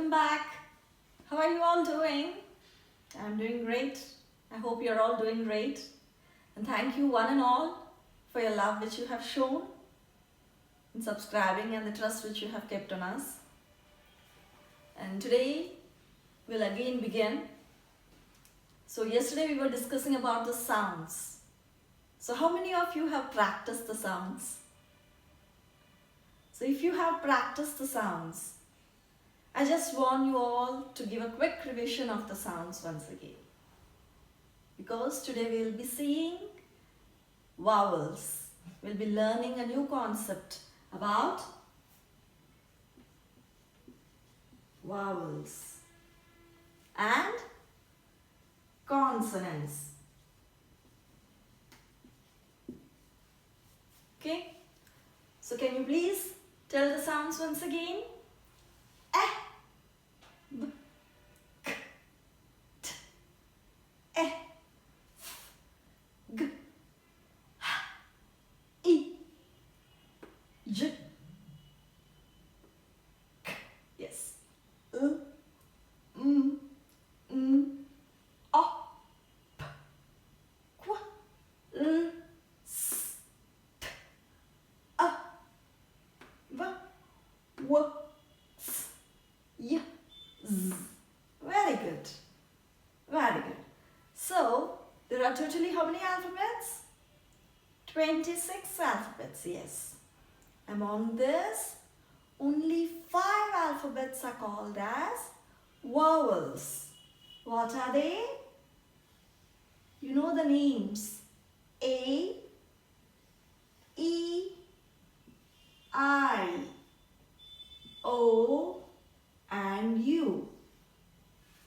welcome back. How are you all doing? I'm doing great. I hope you're all doing great. And thank you one and all for your love which you have shown in subscribing and the trust which you have kept on us. And today we'll again begin. So yesterday we were discussing about the sounds. So how many of you have practiced the sounds? So if you have practiced the sounds, I just want you all to give a quick revision of the sounds once again. Because today we will be seeing vowels. We'll be learning a new concept about vowels and consonants. Okay? So can you please tell the sounds once again? Eh, b, k, t, eh, f, g, h, I, j, k. Yes. O, p, qu, l, s, t, a, v, w, s, y, z. Very good. Very good. So, there are totally how many alphabets? 26 alphabets, yes. Among this, only 5 alphabets are called as vowels. What are they? You know the names. A, E, I, O, and U.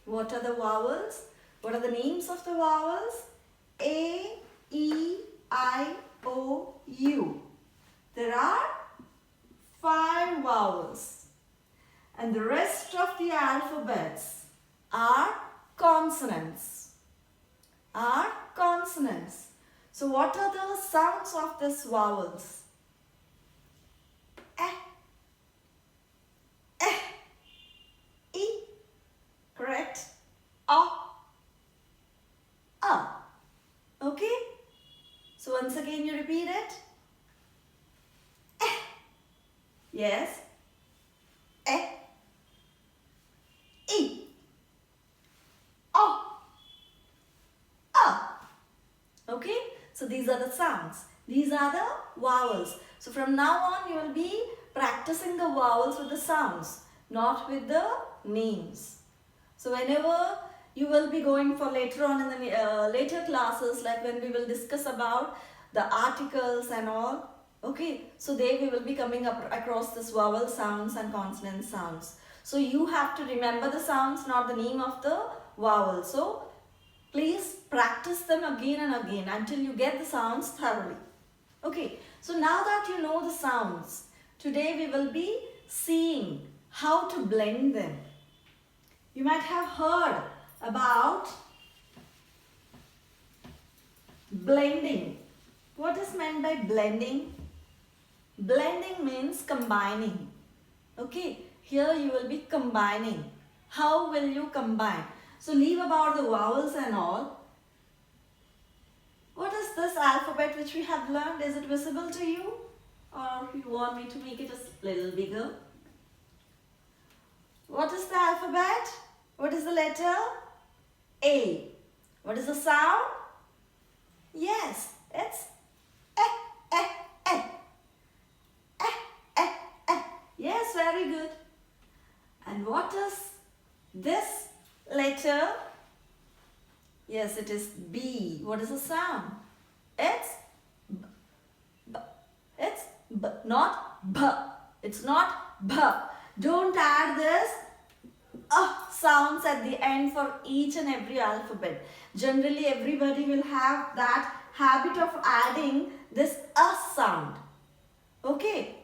What are the vowels? What are the names of the vowels? A, E, I, O, U. There are 5 vowels. And the rest of the alphabets are consonants. So what are the sounds of these vowels? Eh, eh, I, correct? Okay? So once again you repeat it. Eh. Yes. Eh. I. Okay? So these are the sounds. These are the vowels. So from now on you will be practicing the vowels with the sounds, not with the names. So whenever you will be going for later on in the later classes, like when we will discuss about the articles and all, okay, so there we will be coming up across this vowel sounds and consonant sounds. So you have to remember the sounds, not the name of the vowel. So please practice them again and again until you get the sounds thoroughly. Okay, so now that you know the sounds, today we will be seeing how to blend them. You might have heard about blending. What is meant by blending? Blending means combining. Okay, here you will be combining. How will you combine? So leave about the vowels and all. What is this alphabet which we have learned? Is it visible to you? Or you want me to make it a little bigger? What is the alphabet? What is the letter? A. What is the sound? Yes, it's eh, eh, eh. Eh, eh, eh. Yes, very good. And what is this letter? Yes, it is B. What is the sound? It's B. B. It's B, not B. It's not B. Don't add this sounds at the end for each and every alphabet. Generally, everybody will have that habit of adding this sound. Okay?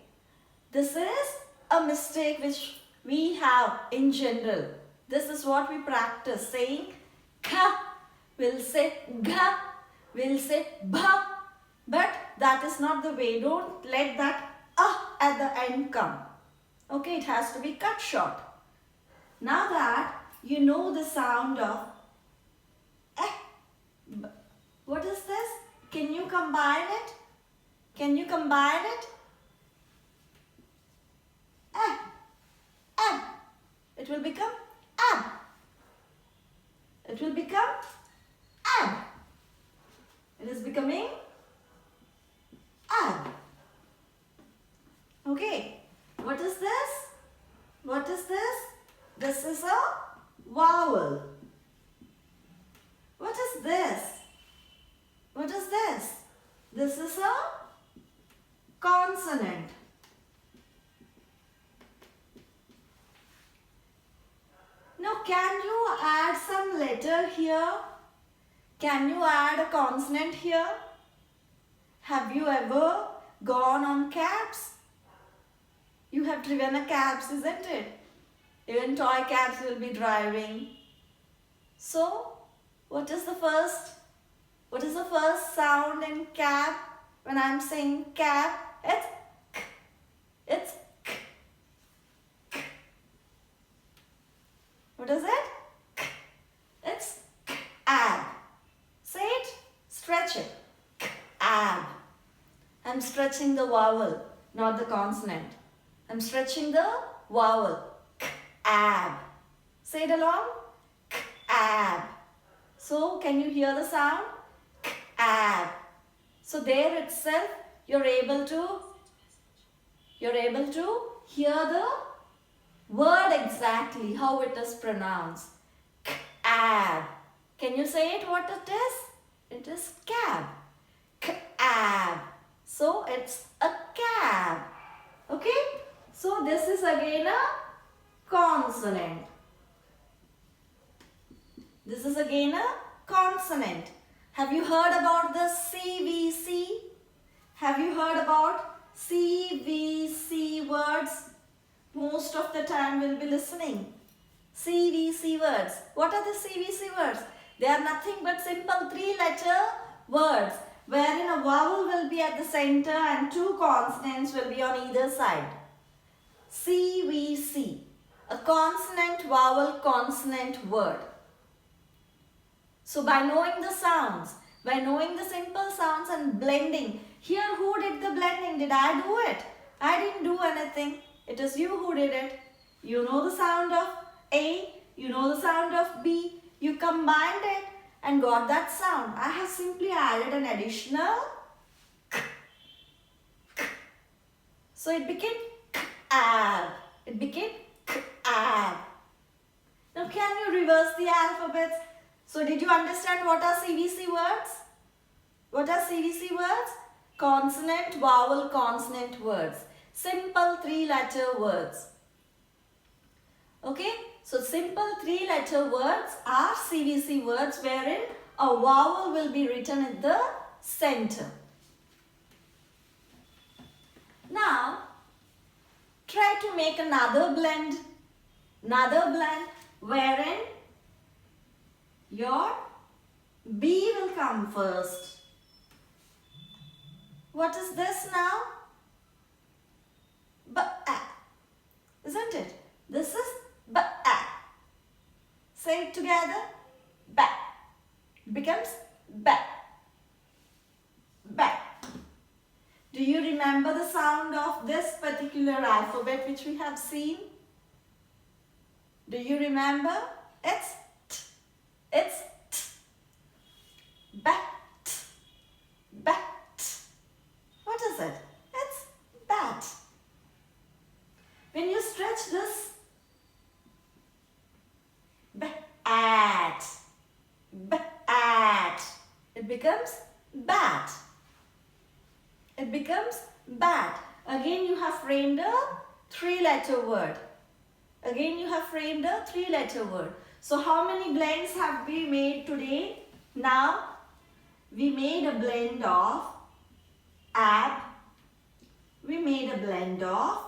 This is a mistake which we have in general. This is what we practice, saying ka, we'll say ga, we'll say bha, but that is not the way. Don't let that at the end come. Okay, it has to be cut short. Now that you know the sound of eh, what is this? Can you combine it? Can you combine it? Ab. It will become ab. It will become ab. It is becoming ab. Okay. What is this? What is this? This is a vowel. What is this? What is this? This is a consonant. Now, can you add some letter here? Can you add a consonant here? Have you ever gone on cabs? You have driven a cabs, isn't it? Even toy cabs will be driving. So, what is the first sound in cab? When I am saying cab, it's k. It's k. K. What is it? K. It's k. Ab. Say it. Stretch it. K. Ab. I'm stretching the vowel, not the consonant. I'm stretching the vowel. K. Ab. Say it along. K. Ab. So, can you hear the sound? K. Ab. So there itself you're able to hear the word exactly how it is pronounced. Cab. Can you say it what it is? It is cab. Cab. So it's a cab. Okay? So this is again a consonant. This is again a consonant. Have you heard about the CVC? Have you heard about CVC words? Most of the time we'll be listening. CVC words. What are the CVC words? They are nothing but simple 3-letter words wherein a vowel will be at the center and 2 consonants will be on either side. CVC. A consonant, vowel, consonant word. So by knowing the sounds, by knowing the simple sounds and blending, here who did the blending? Did I do it? I didn't do anything. It is you who did it. You know the sound of A, you know the sound of B, you combined it and got that sound. I have simply added an additional k. K. So it became k-ab. It became k-ab. Now can you reverse the alphabets? So did you understand what are CVC words? What are CVC words? Consonant, vowel, consonant words. Simple 3-letter words. Okay? So simple 3-letter words are CVC words wherein a vowel will be written at the center. Now, try to make another blend wherein your B will come first. What is this now? Ba-a. Isn't it? This is ba-a. Say it together. Ba. It becomes ba. Ba. Do you remember the sound of this particular alphabet which we have seen? Do you remember? It's t. It's t. Bat. Bat. What is it? It's bat. When you stretch this, bat. Bat. It becomes bat. It becomes bat. Again you have framed a 3-letter word. Again you have framed a 3-letter word. So how many blends have we made today? Now we made a blend of ab. We made a blend of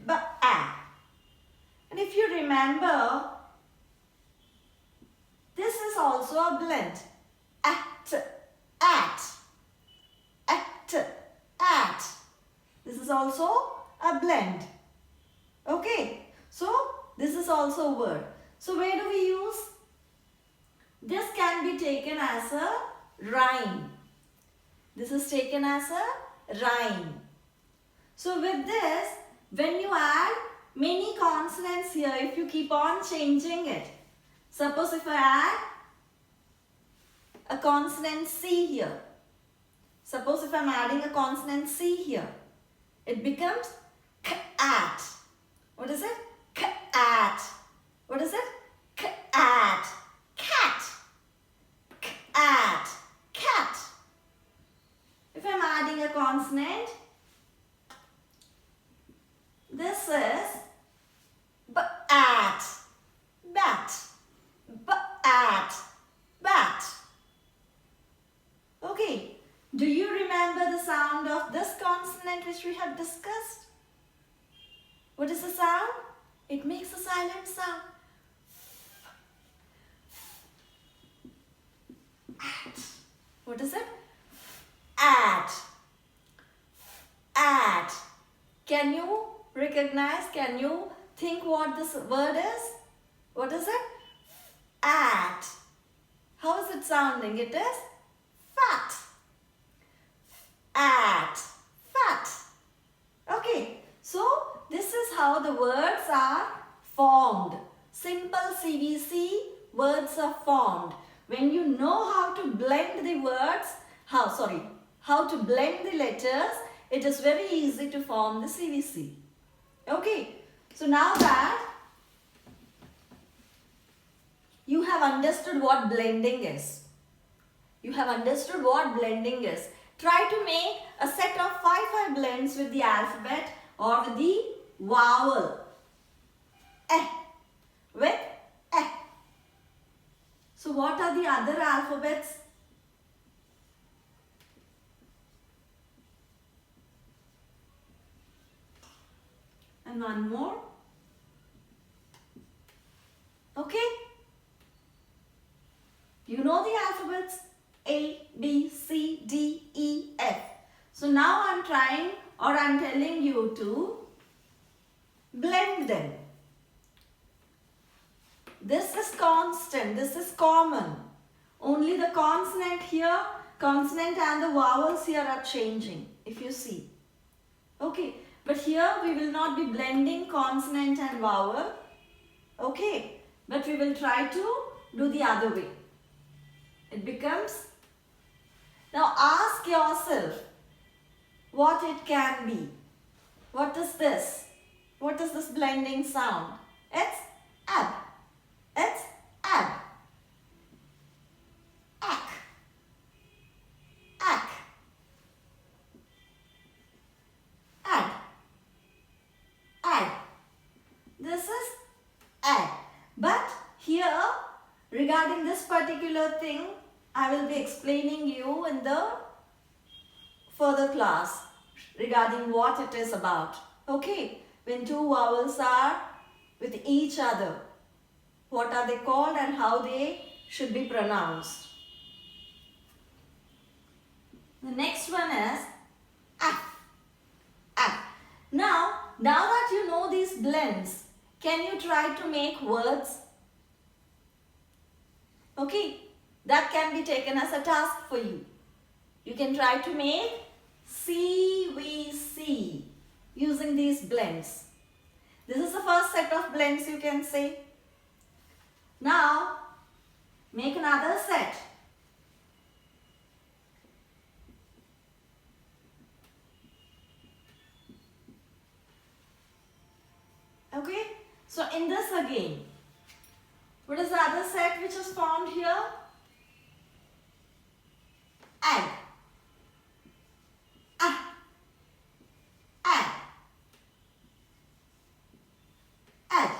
ba-a. And if you remember, this is also a blend. At. This is also a blend. Okay. So this is is also a word. So where do we use? This can be taken as a rhyme. This is taken as a rhyme. So with this, when you add many consonants here, if you keep on changing it, suppose if I add a consonant C here. Suppose if I am adding a consonant C here, it becomes k-at. What is it? K-at. What is it? K-at. Cat. K-at. Cat. If I am adding a consonant, this is b-at. Bat. B-at. Bat. Okay. Do you remember the sound of this consonant which we have discussed? What is the sound? It makes a silent sound. At. What is it? At. At. Can you recognize? Can you think what this word is? What is it? At. How is it sounding? It is fat. At. Fat. Okay. So, this is how the words are formed. Simple CVC words are formed. When you know how to blend the words, how to blend the letters, it is very easy to form the CVC. Okay. So, now that you have understood what blending is. You have understood what blending is. Try to make a set of 5 blends with the alphabet or with the vowel. With eh. So what are the other alphabets? And one more. Okay. You know the alphabets. A, B, C, D, E, F. So now I'm trying or I'm telling you to blend them. This is constant, this is common. Only the consonant here, consonant and the vowels here are changing, if you see. Okay, but here we will not be blending consonant and vowel. Okay, but we will try to do the other way. It becomes. Now ask yourself what it can be. What is this? What is this blending sound? It's ab. It's ab. Ack. Ack. Add. Add. This is add. But here, regarding this particular thing, I will be explaining you in the further class regarding what it is about. Okay, when two vowels are with each other, what are they called and how they should be pronounced. The next one is ah, ah. Now that you know these blends, can you try to make words? Okay. That can be taken as a task for you. You can try to make CVC using these blends. This is the first set of blends you can say. Now, make another set. Okay, so in this again, what is the other set which is formed here? Add. Ah. Add. Add.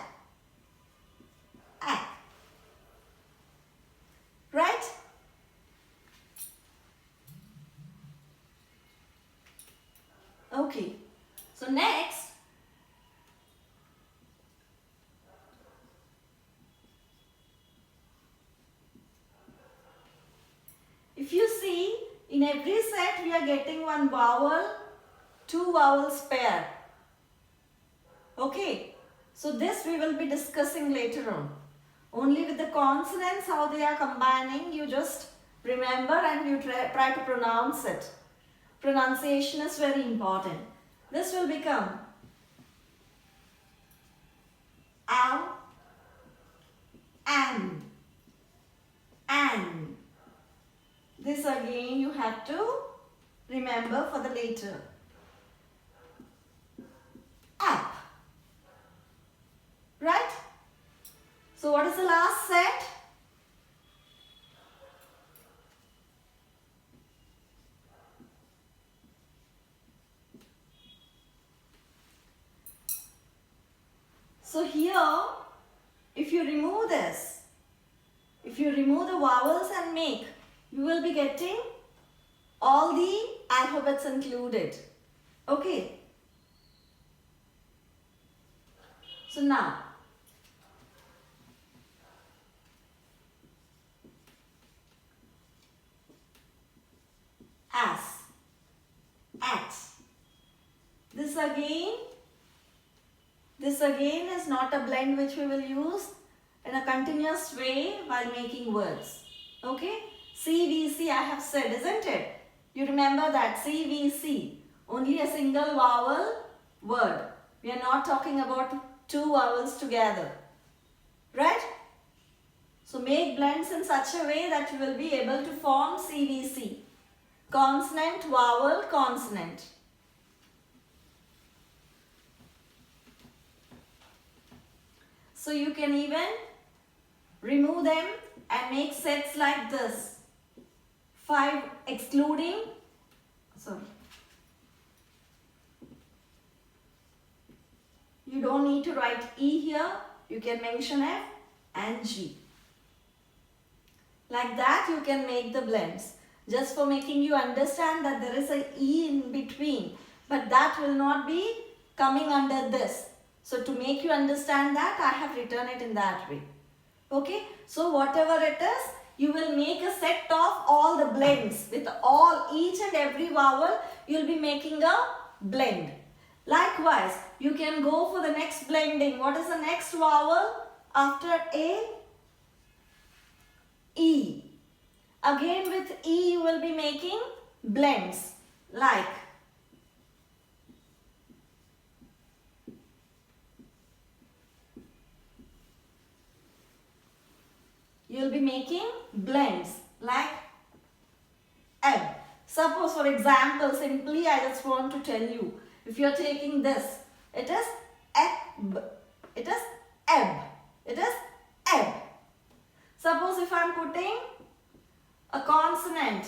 Add. Right? Okay. So next, if you see, in every set we are getting one vowel, two vowels pair. Okay. So this we will be discussing later on. Only with the consonants, how they are combining, you just remember and you try to pronounce it. Pronunciation is very important. This will become ow, an. This again you have to remember for the later. App. Right? So what is the last set? So here, if you remove this, if you remove the vowels and make, you will be getting all the alphabets included. Okay. So now, as, at. This again is not a blend which we will use in a continuous way while making words. Okay? CVC I have said, isn't it? You remember that CVC, only a single vowel word. We are not talking about two vowels together. Right? So make blends in such a way that you will be able to form CVC. Consonant, vowel, consonant. So you can even remove them and make sets like this. 5 excluding, you don't need to write E here. You can mention F and G. Like that you can make the blends. Just for making you understand that there is a E in between. But that will not be coming under this. So to make you understand that, I have written it in that way. Okay. So whatever it is, you will make a set of all the blends. With each and every vowel, you will be making a blend. Likewise, you can go for the next blending. What is the next vowel after A? E. Again with E, you will be making blends. Like you will be making blends like ebb. Suppose for example, simply I just want to tell you, if you are taking this, it is ebb, it is ebb, it is ebb. Suppose if I am putting a consonant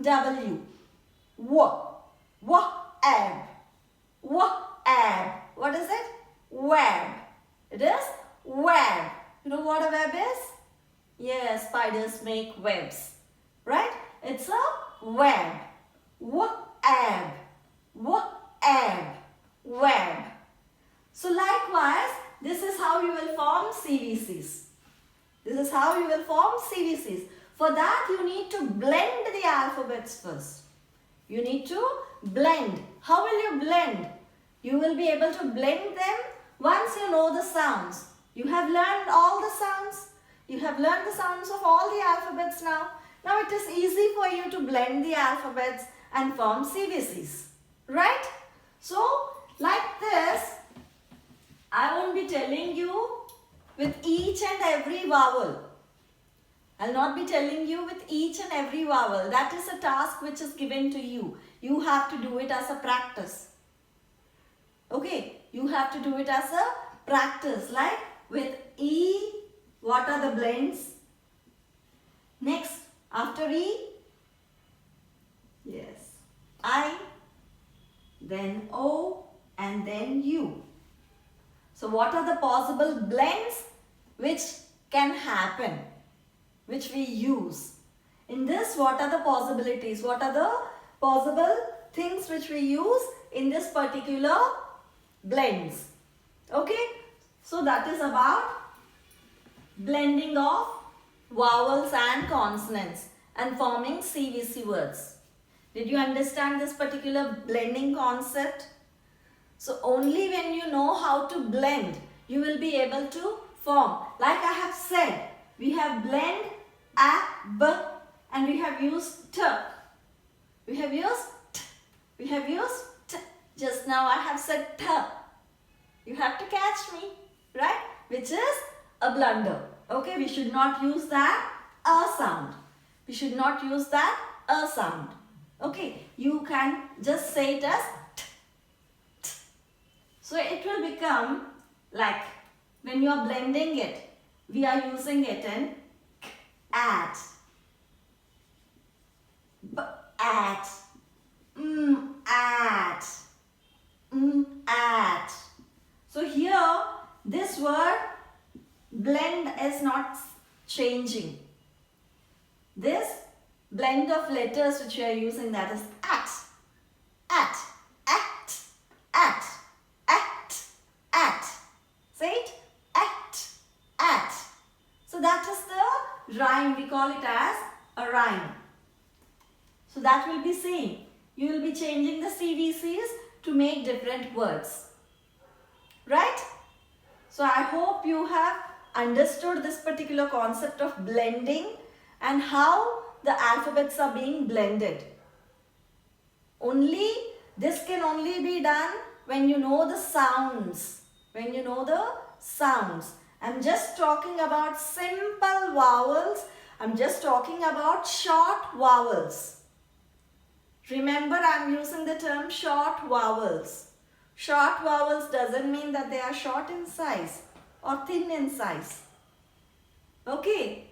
W, ebb, ebb. What is it? Web. It is web. You know what a web is? Yes, spiders make webs. Right? It's a web. Web. Web. So likewise, this is how you will form CVCs. This is how you will form CVCs. For that, you need to blend the alphabets first. You need to blend. How will you blend? You will be able to blend them once you know the sounds. You have learned all the sounds. You have learned the sounds of all the alphabets now. Now it is easy for you to blend the alphabets and form CVCs. Right? So, like this, I won't be telling you with each and every vowel. I'll not be telling you with each and every vowel. That is a task which is given to you. You have to do it as a practice. Okay, you have to do it as a practice. Like with E, what are the blends? Next, after E, yes, I, then O, and then U. So what are the possible blends which can happen, which we use? In this, what are the possibilities? What are the possible things which we use in this particular blends? Okay, so that is about blending of vowels and consonants and forming CVC words. Did you understand this particular blending concept? So only when you know how to blend, you will be able to form. Like I have said, we have blend a, b, and we have used t. We have used t. We have used t. Just now I have said t. You have to catch me, right? Which is a blunder. Okay, we should not use that a sound. We should not use that a sound. Okay, you can just say it as t, t. So it will become like when you are blending it, we are using it in at, b, at, at, at. So here, this word blend is not changing. This blend of letters which we are using, that is at, at, at, at, at, at. Say it, at. So that is the rhyme. We call it as a rhyme. So that will be same. You will be changing the CVCs to make different words. Right? So I hope you have understood this particular concept of blending and how the alphabets are being blended. This can only be done when you know the sounds. When you know the sounds. I'm just talking about simple vowels. I'm just talking about short vowels. Remember, I'm using the term short vowels. Short vowels doesn't mean that they are short in size or thin in size. Okay.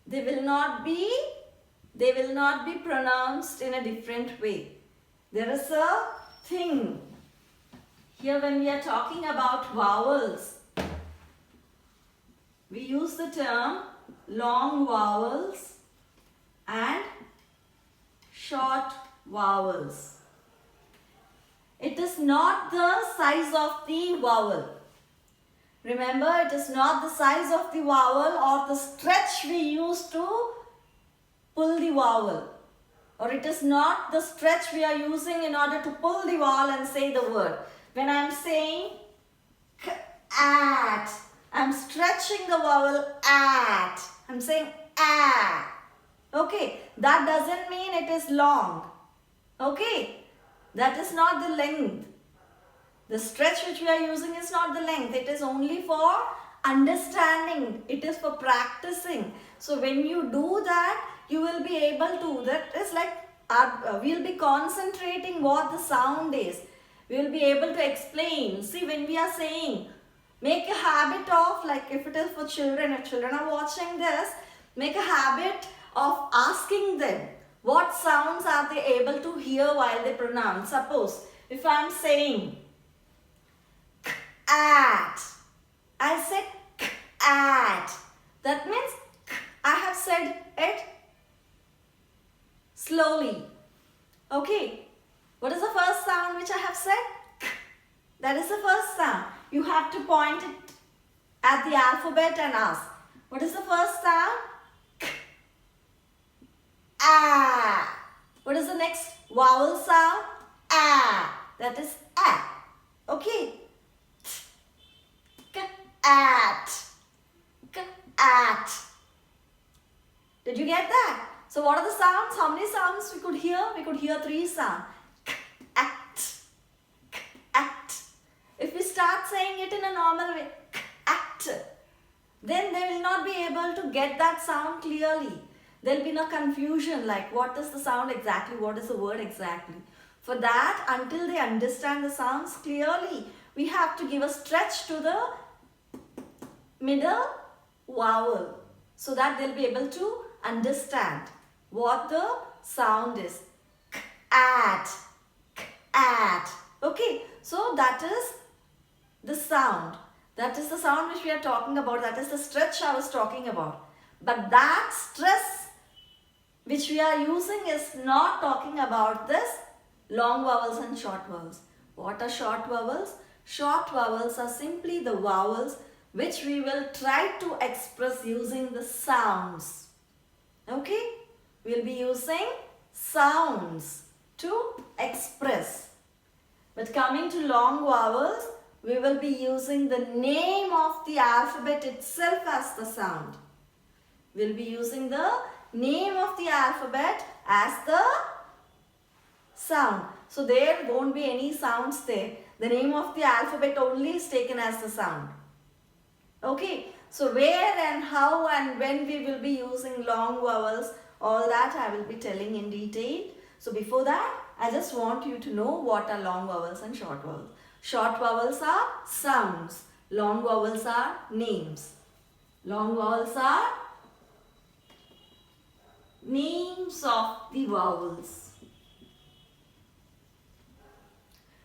They will not be pronounced in a different way. There is a thing. Here when we are talking about vowels, we use the term long vowels and short vowels. It is not the size of the vowel. Remember, it is not the size of the vowel or the stretch we use to pull the vowel. Or it is not the stretch we are using in order to pull the vowel and say the word. When I am saying at, I am stretching the vowel at. I am saying a. Okay, that doesn't mean it is long. Okay, that is not the length. The stretch which we are using is not the length. It is only for understanding. It is for practicing. So when you do that, you will be able to. That is like we will be concentrating what the sound is. We will be able to explain. See, when we are saying, make a habit of, like if it is for children, if children are watching this, make a habit of asking them what sounds are they able to hear while they pronounce. Suppose if I am saying at, I said at. That means I have said it slowly. Okay. What is the first sound which I have said? That is the first sound. You have to point it at the alphabet and ask. What is the first sound? Ah. What is the next vowel sound? Ah. That is a. Okay. At. At. Did you get that? So what are the sounds? How many sounds we could hear? We could hear 3 sounds. At. At. If we start saying it in a normal way, at, then they will not be able to get that sound clearly. There will be no confusion like what is the sound exactly, what is the word exactly. For that, until they understand the sounds clearly, we have to give a stretch to the middle vowel so that they'll be able to understand what the sound is. At. At. Okay, so that is the sound. That is the sound which we are talking about. That is the stretch I was talking about. But that stress which we are using is not talking about this long vowels and short vowels. What are short vowels? Short vowels are simply the vowels which we will try to express using the sounds. Okay? We'll be using sounds to express. But coming to long vowels, we will be using the name of the alphabet itself as the sound. We'll be using the name of the alphabet as the sound. So there won't be any sounds there. The name of the alphabet only is taken as the sound. Okay. So where and how and when we will be using long vowels, all that I will be telling in detail. So before that, I just want you to know what are long vowels and short vowels. Short vowels are sounds. Long vowels are names. Long vowels are names of the vowels.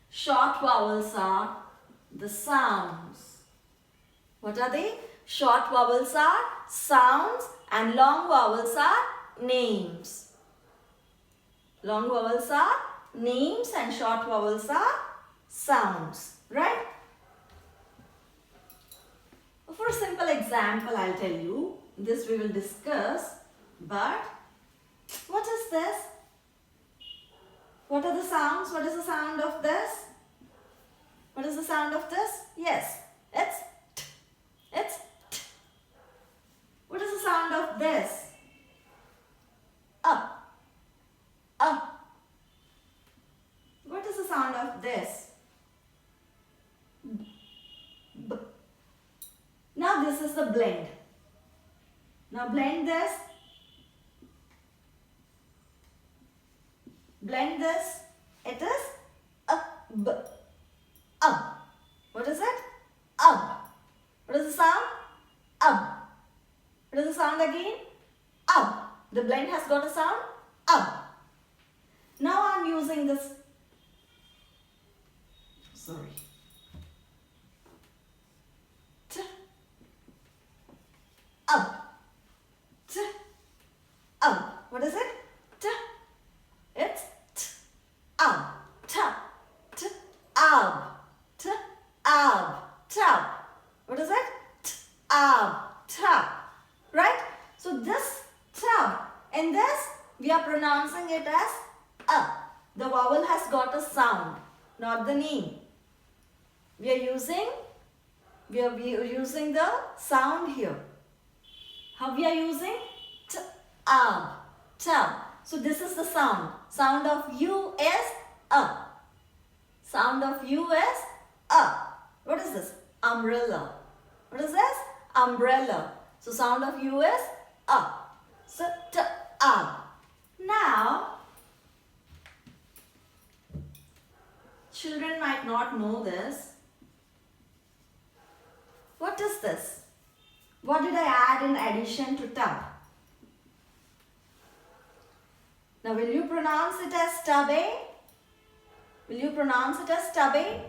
Short vowels are the sounds. What are they? Short vowels are sounds and long vowels are names. Long vowels are names and short vowels are sounds. Right? For a simple example, I'll tell you. This we will discuss. But what is this? What are the sounds? What is the sound of this? What is the sound of this? Yes, it's t. It's t. What is the sound of this? Up. Up. What is the sound of this? B. Now this is the blend. Now blend this. Blend this. It is b. What is it? What is the sound? What is the sound again? The blend has got a sound? Now I am using this. Sorry. T. T. What is it? T. It's t. T. T. T. Tub. What is it? T. Tub. Right? So this tub, in this we are pronouncing it as a. The vowel has got a sound, not the name. We are using the sound here. How we are using? T. Tub. So this is the sound. Sound of U is a. Sound of U is a. What is this? Umbrella. What is this? Umbrella. So sound of U is a. So t. Now, children might not know this. What is this? What did I add in addition to tub? Now, will you pronounce it as tubby? Will you pronounce it as tubby?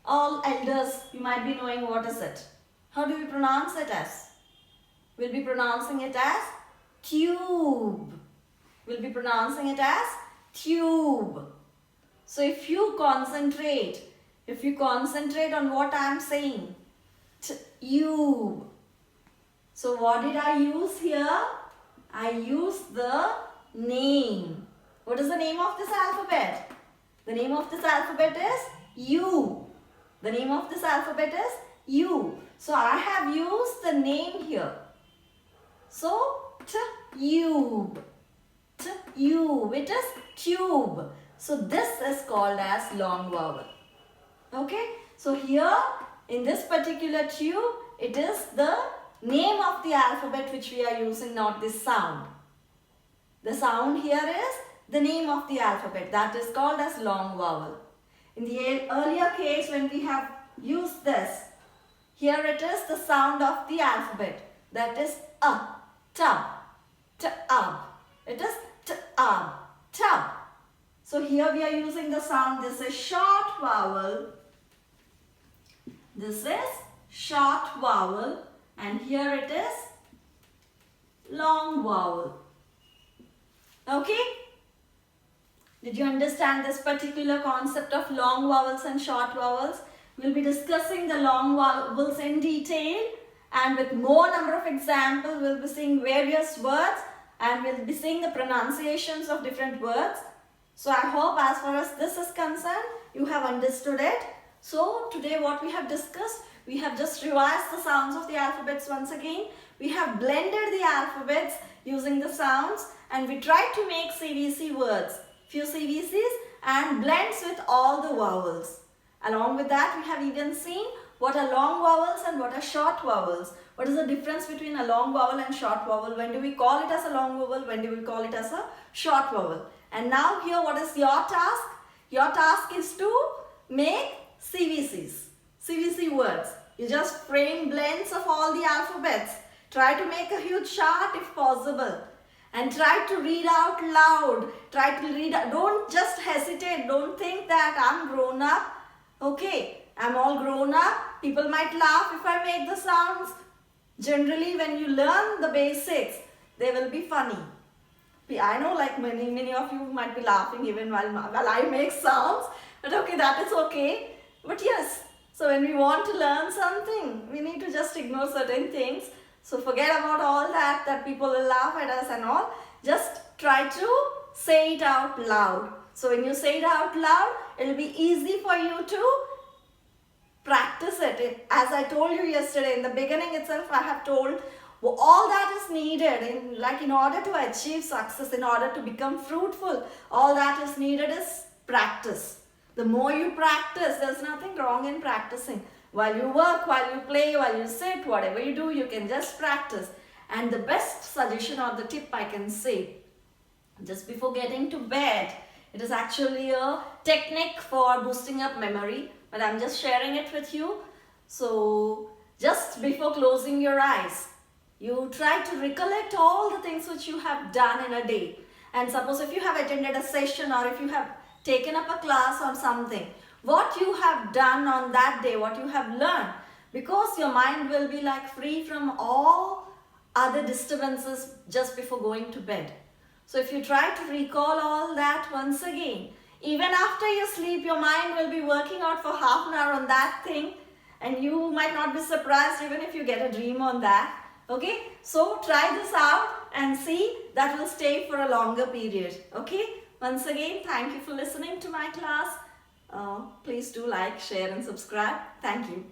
All elders, you might be knowing what is it. How do we pronounce it as? We'll be pronouncing it as tube. We'll be pronouncing it as tube. So if you concentrate on what I am saying, tube. So what did I use here? I used the name. What is the name of this alphabet? The name of this alphabet is U. The name of this alphabet is U. So I have used the name here. So tube. Tube. It is tube. So this is called as long vowel. Okay. So here in this particular tube, it is the name of the alphabet which we are using, not this sound. The sound here is the name of the alphabet. That is called as long vowel. In the earlier case when we have used this, here it is the sound of the alphabet. That is a, tub, t-ab. It is t-ab, tub. So here we are using the sound. This is short vowel. This is short vowel. And here it is long vowel. Okay? Did you understand this particular concept of long vowels and short vowels? We'll be discussing the long vowels in detail, and with more number of examples, we'll be seeing various words and we'll be seeing the pronunciations of different words. So I hope as far as this is concerned, you have understood it. So today what we have discussed, we have just revised the sounds of the alphabets once again. We have blended the alphabets using the sounds, and we tried to make CVC words, few CVCs, and blends with all the vowels. Along with that, we have even seen what are long vowels and what are short vowels. What is the difference between a long vowel and short vowel? When do we call it as a long vowel? When do we call it as a short vowel? And now here, what is your task? Your task is to make CVCs, CVC words. You just frame blends of all the alphabets. Try to make a huge chart if possible. And try to read out loud. Try to read, don't just hesitate. Don't think that I'm grown up. Okay, I'm all grown up. People might laugh if I make the sounds. Generally, when you learn the basics, they will be funny. I know like many of you might be laughing even while I make sounds. But okay, that is okay. But yes, so when we want to learn something, we need to just ignore certain things. So forget about all that people will laugh at us and all. Just try to say it out loud. So when you say it out loud, it will be easy for you to practice it. As I told you yesterday, in the beginning itself, I have told all that is needed in order to achieve success, in order to become fruitful. All that is needed is practice. The more you practice, there's nothing wrong in practicing. While you work, while you play, while you sit, whatever you do, you can just practice. And the best suggestion or the tip I can say, just before getting to bed, it is actually a technique for boosting up memory, but I'm just sharing it with you. So just before closing your eyes, you try to recollect all the things which you have done in a day. And suppose if you have attended a session or if you have taken up a class or something, what you have done on that day, what you have learned, because your mind will be like free from all other disturbances just before going to bed. So if you try to recall all that once again, even after you sleep, your mind will be working out for half an hour on that thing, and you might not be surprised even if you get a dream on that. Okay, so try this out and see, that will stay for a longer period. Okay, once again, thank you for listening to my class. Please do like, share and subscribe. Thank you.